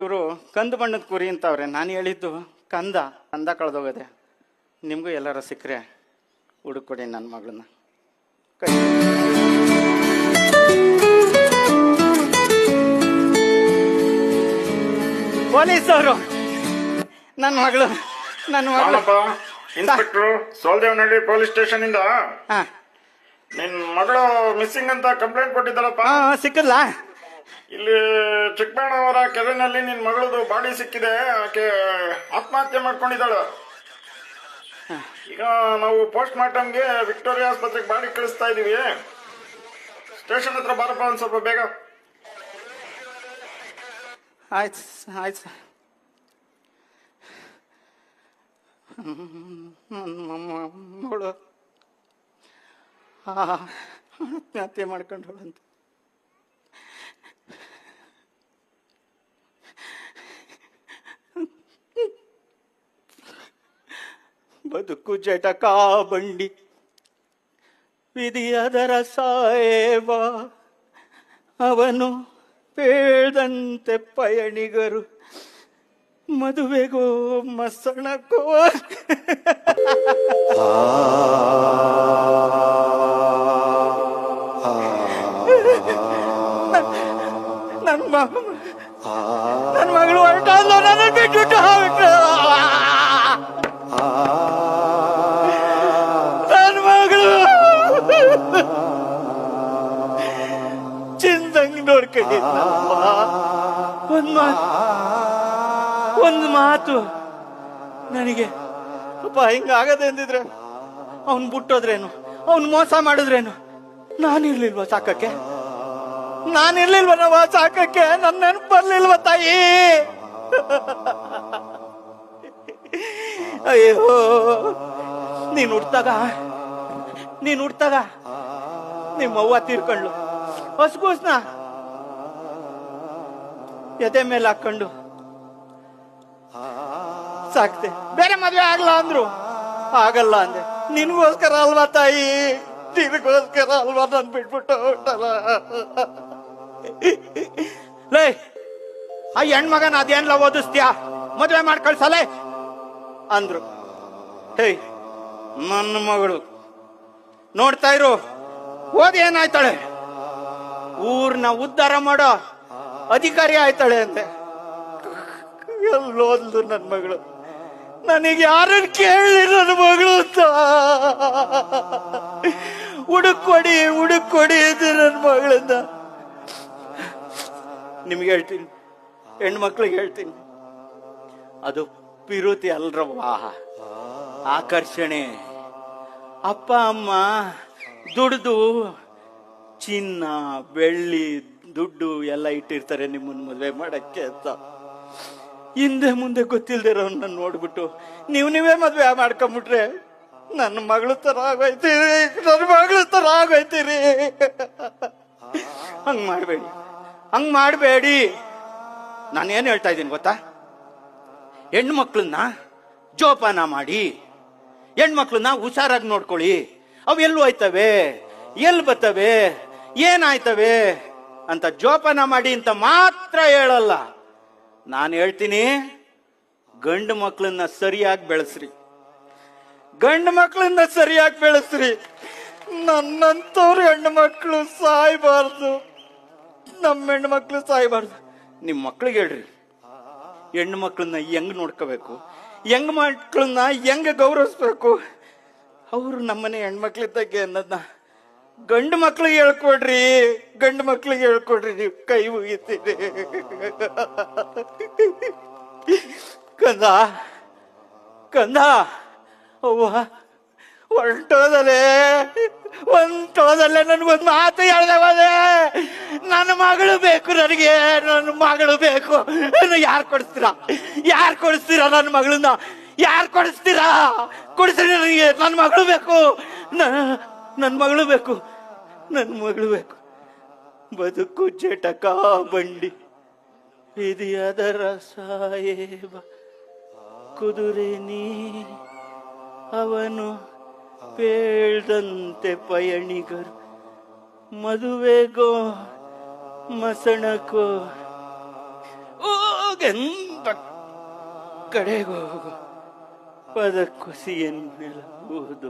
ಇವರು ಕಂದು ಬಣ್ಣದ ಕುರಿ ಅಂತವ್ರೆ. ನಾನು ಹೇಳಿದ್ದು ಕಂದ ಕಳೆದೋಗದೆ. ನಿಮಗೂ ಎಲ್ಲರ ಸಿಕ್ಕರೆ ಹುಡುಕೊಡಿ ನನ್ನ ಮಗಳನ್ನ. ಪೊಲೀಸವರು ನನ್ನ ಮಗಳು ಇನ್ಸ್ಪೆಕ್ಟರ್ ಸೋಲ್ದೇವನಹಳ್ಳಿ ಪೊಲೀಸ್ ಸ್ಟೇಷನ್ ಇಂದ ನಿನ್ ಮಗಳು ಮಿಸ್ಸಿಂಗ್ ಅಂತ ಕಂಪ್ಲೇಂಟ್ ಕೊಟ್ಟಿದ್ದಾರಪ್ಪ. ಸಿಕ್ಕಲ್ಲ? ಇಲ್ಲಿ ಚಿಕ್ಕಬಳ್ಳಾವರ ಕೆರೆನಲ್ಲಿ ನಿನ್ ಮಗಳದು ಬಾಡಿ ಸಿಕ್ಕಿದೆ. ಆಕೆ ಆತ್ಮಹತ್ಯೆ ಮಾಡ್ಕೊಂಡಿದ್ದಾಳು. ಈಗ ನಾವು ಪೋಸ್ಟ್ ಮಾರ್ಟಮ್ಗೆ ವಿಕ್ಟೋರಿಯಾ ಆಸ್ಪತ್ರೆಗೆ ಬಾಡಿ ಕಳಿಸ್ತಾ ಇದೀವಿ. ಸ್ಟೇಷನ್ ಹತ್ರ ಬಾರಪ್ಪ ಒಂದ್ ಸ್ವಲ್ಪ ಬೇಗ. ಆಯ್ತು ಆಯ್ತು. ಮಗಳು ಆತ್ಮಹತ್ಯೆ ಮಾಡ್ಕೊಂಡವಳಂತ. ಬದುಕು ಜಟಕ ಬಂಡಿ ವಿಧಿಯದರ ಸಾಯೇವ, ಅವನು ಬೇಡಂತೆ ಪಯಣಿಗರು ಮದುವೆಗೋ ಮಸಣಕೋ. ನನ್ನ ಮಗಳು ಹೊರಟಲ್ಲ, ನನ್ನ ಬಿಟ್ಬಿಟ್ಟು ನನ್ನ ಮಗಳು ಚಿಂದಂಗ್ ನೋಡ್ಕೊಂಡಿದ್ದ. ಒಂದು ಮಾತು ನನಗೆ, ಅಪ್ಪ ಹಿಂಗಾಗದೆ ಅಂದಿದ್ರೆ ಅವನ್ ಬಿಟ್ಟೋದ್ರೇನು, ಅವನ್ ಮೋಸ ಮಾಡಿದ್ರೇನು, ನಾನಿರ್ಲಿಲ್ವ ಸಾಕಕ್ಕೆ? ನಾನಿರ್ಲಿಲ್ವ ನಾವ ಸಾಕಕ್ಕೆ? ನನ್ನ ನೆನಪು ಬರ್ಲಿಲ್ವ ತಾಯಿ? ಅಯ್ಯೋ, ನೀನ್ ಹುಡ್ತಾಗ ನಿಮ್ಮವ್ವ ತೀರ್ಕೊಂಡ್ಲು. ಹೊಸಗೂಸ್ನ ಎದೆ ಮೇಲೆ ಹಾಕೊಂಡು ಸಾಕ್ತೆ. ಬೇರೆ ಮದ್ವೆ ಆಗ್ಲಾ ಅಂದ್ರು, ಆಗಲ್ಲ ಅಂದೆ. ನಿನ್ಗೋಸ್ಕರ ಅಲ್ವಾ ತಾಯಿ, ನಿನಗೋಸ್ಕರ ಅಲ್ವಾ ನನ್ ಬಿಟ್ಬಿಟ್ಟು ಹೊರಟಲ್ಲ. ಲೇ, ಆ ಹೆಣ್ಮಗನ ಅದೇನ್ಲ ಓದಿಸ್ತೀಯ, ಮದ್ವೆ ಮಾಡಿ ಕಳ್ಸಲೇ ಅಂದ್ರು. ಹೇ, ನನ್ನ ಮಗಳು ನೋಡ್ತಾ ಇರು, ಓದಿ ಏನಾಯ್ತಾಳೆ, ಊರ್ನ ಉದ್ಧಾರ ಮಾಡೋ ಅಧಿಕಾರಿ ಆಯ್ತಾಳೆ ಅಂತೆ. ಎಲ್ಲೋದ್ಲು ನನ್ನ ಮಗಳು? ನನಗೆ ಯಾರನ್ನು ಕೇಳಲಿ ನನ್ನ ಮಗಳು ಅಂತ. ಹುಡುಕೊಡಿ ಇದು ನನ್ನ ಮಗಳನ್ನ. ನಿಮ್ಗೆ ಹೇಳ್ತೀನಿ, ಹೆಣ್ಮಕ್ಳಿಗೆ ಹೇಳ್ತೀನಿ, ಅದು ಪಿರುತಿ ಅಲ್ರವ್ವ, ಆಕರ್ಷಣೆ. ಅಪ್ಪ ಅಮ್ಮ ದುಡ್ದು ಚಿನ್ನ ಬೆಳ್ಳಿ ದುಡ್ಡು ಎಲ್ಲ ಇಟ್ಟಿರ್ತಾರೆ ನಿಮ್ಮನ್ನ ಮದುವೆ ಮಾಡಕ್ಕೆ ಅಂತ. ಹಿಂದೆ ಮುಂದೆ ಗೊತ್ತಿಲ್ದಿರೋನ್ನ ನೋಡ್ಬಿಟ್ಟು ನೀವೇ ಮದ್ವೆ ಮಾಡ್ಕೊಂಬಿಟ್ರೆ ನನ್ನ ಮಗಳು ತರ ಆಗೋಯ್ತೀರಿ. ಹಂಗ್ ಮಾಡ್ಬೇಡಿ. ನಾನೇನು ಹೇಳ್ತಾ ಇದ್ದೀನಿ ಗೊತ್ತಾ? ಹೆಣ್ಣು ಮಕ್ಳನ್ನ ಜೋಪಾನ ಮಾಡಿ, ಹೆಣ್ಮಕ್ಳನ್ನ ಹುಷಾರಾಗಿ ನೋಡ್ಕೊಳ್ಳಿ. ಅವು ಎಲ್ಲೂ ಹೋಯ್ತವೆ, ಎಲ್ಲಿ ಬರ್ತವೆ, ಏನಾಯ್ತವೆ ಅಂತ ಜೋಪಾನ ಮಾಡಿ ಅಂತ ಮಾತ್ರ ಹೇಳಲ್ಲ. ನಾನು ಹೇಳ್ತೀನಿ, ಗಂಡು ಮಕ್ಕಳನ್ನ ಸರಿಯಾಗಿ ಬೆಳೆಸ್ರಿ. ನನ್ನಂತವ್ರು ಹೆಣ್ಣು ಮಕ್ಕಳು ಸಾಯ್ಬಾರ್ದು, ನಮ್ಮ ಹೆಣ್ಣು ಮಕ್ಕಳು ಸಾಯ್ಬಾರ್ದು. ನಿಮ್ಮ ಮಕ್ಳಿಗೆ ಹೇಳ್ರಿ, ಹೆಣ್ಣು ಮಕ್ಕಳನ್ನ ಹೆಂಗ್ ನೋಡ್ಕೋಬೇಕು, ಹೆಂಗ್ ಮಕ್ಕಳನ್ನ ಹೆಂಗ್ ಗೌರವಿಸ್ಬೇಕು, ಅವರು ನಮ್ಮನೆ ಹೆಣ್ಮಕ್ಳಿದ್ದಾಗೆ ಅನ್ನೋದನ್ನ ಗಂಡು ಮಕ್ಳಿಗೆ ಹೇಳ್ಕೊಡ್ರಿ. ನೀವು ಕೈ ಮುಗಿತೀರಿ. ಕಂದ ಅವ್ವ ಹೊಂಟೋದಲ್ಲೇ ನನ್ಗೊಂದು ಮಾತು ಹೇಳ್ದೆ. ನನ್ನ ಮಗಳು ಬೇಕು, ನನಗೆ ನನ್ನ ಮಗಳು ಬೇಕು. ಯಾರು ಕೊಡಿಸ್ತೀರಾ ನನ್ನ ಮಗಳನ್ನ? ಯಾರು ಕೊಡಿಸ್ತೀರಾ? ಕೊಡಿಸ್ರಿ ನನಗೆ. ನನ್ನ ಮಗಳು ಬೇಕು, ನನ್ನ ಮಗಳು ಬೇಕು. ಬದುಕು ಜಟಕ ಬಂಡಿ ವಿಧಿಯದರ ಸಾಯೇವ, ಕುದುರೆ ನೀ ಅವನು ಬೇಡಂತೆ ಪಯಣಿಗರು ಮದುವೆಗೋ ಮಸಣಕೋ. ಎಂತ ಕಡೆಗೂ ಹೋಗು ಪದಕ್ಕುಸಿಯನ್ನು ನೆಲಬಹುದು.